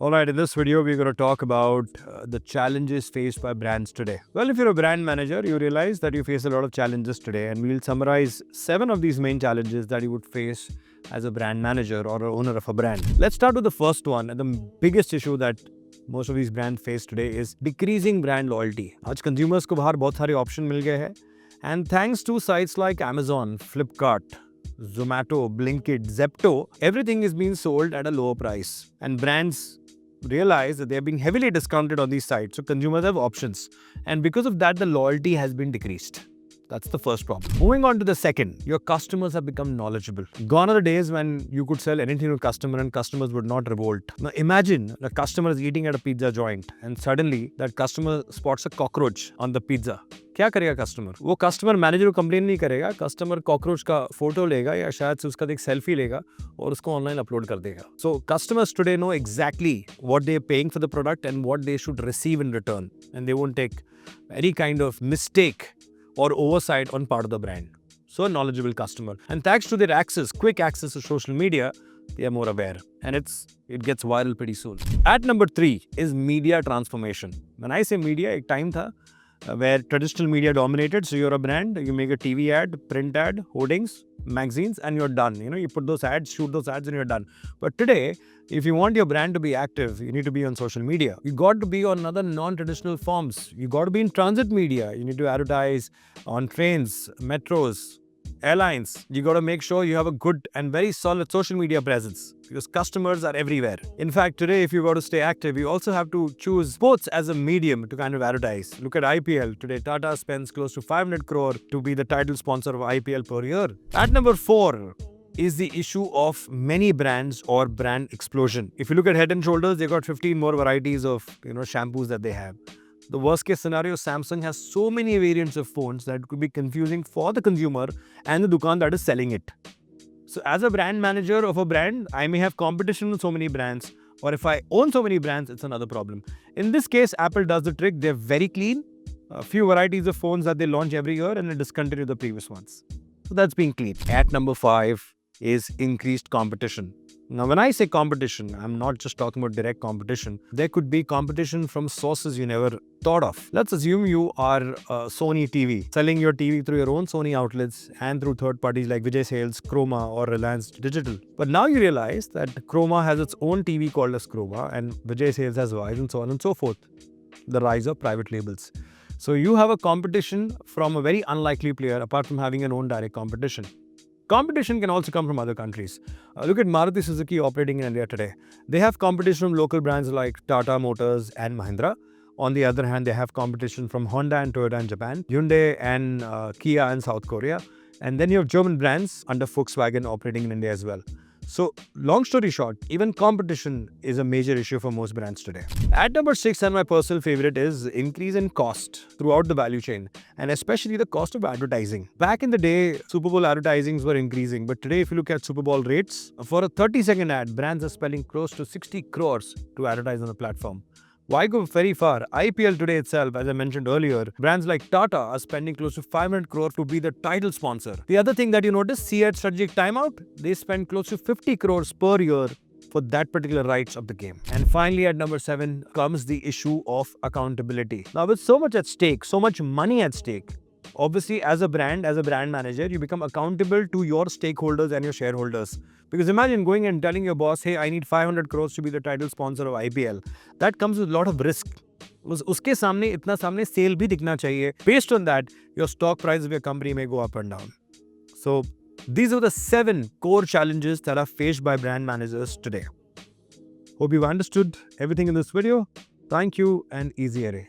Alright, in this video, we're going to talk about the challenges faced by brands today. Well, if you're a brand manager, you realize that you face a lot of challenges today, and we'll summarize 7 of these main challenges that you would face as a brand manager or an owner of a brand. Let's start with the first one, and the biggest issue that most of these brands face today is decreasing brand loyalty. आज consumers को बाहर बहुत सारे option मिल गए हैं, and thanks to sites like Amazon, Flipkart, Zomato, Blinkit, Zepto, everything is being sold at a lower price, and brands realize that they are being heavily discounted on these sites, so consumers have options, and because of that the loyalty has been decreased. That's the first problem. Moving on to the second, your customers have become knowledgeable. Gone are the days when you could sell anything to a customer and customers would not revolt. Now imagine the customer is eating at a pizza joint and suddenly that customer spots a cockroach on the pizza. क्या करेगा customer? वो customer manager को complain नहीं करेगा, customer cockroach का photo लेगा या शायद से उसका एक सेल्फी लेगा और उसको ऑनलाइन अपलोड कर देगा. So customers today know exactly what they are paying for the product and what they should receive in return, and they won't take any kind of mistake or oversight on part of the brand. So a knowledgeable customer, and thanks to their quick access to social media, they are more aware, and it gets viral pretty soon. At number 3 is media transformation. When I say media, एक time था where traditional media dominated. So you're a brand, you make a TV ad, print ad, hoardings, magazines, and you're done. You put those ads, shoot those ads, and you're done. But today, if you want your brand to be active, you need to be on social media. You got to be on other non-traditional forms. You got to be in transit media. You need to advertise on trains, metros, airlines. You got to make sure you have a good and very solid social media presence because customers are everywhere. In fact, today, if you got to stay active, you also have to choose sports as a medium to kind of advertise. Look at IPL. Today, Tata spends close to 500 crore to be the title sponsor of IPL per year. At number 4 is the issue of many brands or brand explosion. If you look at Head and Shoulders, they got 15 more varieties of shampoos that they have. The worst case scenario, Samsung has so many variants of phones that could be confusing for the consumer and the dukaan that is selling it. So as a brand manager of a brand, I may have competition with so many brands, or if I own so many brands, it's another problem. In this case, Apple does the trick. They're very clean. A few varieties of phones that they launch every year and they discontinue the previous ones. So that's being clean. At number 5 is increased competition. Now, when I say competition, I'm not just talking about direct competition. There could be competition from sources you never thought of. Let's assume you are Sony TV, selling your TV through your own Sony outlets and through third parties like Vijay Sales, Chroma, or Reliance Digital. But now you realize that Chroma has its own TV called as Chroma, and Vijay Sales has Wise, and so on and so forth. The rise of private labels. So you have a competition from a very unlikely player apart from having an own direct competition. Competition can also come from other countries. Look at Maruti Suzuki operating in India today. They have competition from local brands like Tata Motors and Mahindra. On the other hand, they have competition from Honda and Toyota in Japan, Hyundai and Kia in South Korea. And then you have German brands under Volkswagen operating in India as well. So, long story short, even competition is a major issue for most brands today. At number 6, and my personal favorite, is increase in cost throughout the value chain, and especially the cost of advertising. Back in the day, Super Bowl advertisings were increasing, but today if you look at Super Bowl rates, for a 30-second ad, brands are spending close to 60 crores to advertise on the platform. Why go very far? IPL today itself, as I mentioned earlier, brands like Tata are spending close to 500 crore to be the title sponsor. The other thing that you notice, see at Strategic Timeout, they spend close to 50 crores per year for that particular rights of the game. And finally, at number 7 comes the issue of accountability. Now, with so much at stake, so much money at stake, obviously, as a brand manager, you become accountable to your stakeholders and your shareholders. Because imagine going and telling your boss, hey, I need 500 crores to be the title sponsor of IPL. That comes with a lot of risk. Uske samne itna samne sale bhi dikhna chahiye. Based on that, your stock price of your company may go up and down. So these are the 7 core challenges that are faced by brand managers today. Hope you've understood everything in this video. Thank you and easy array.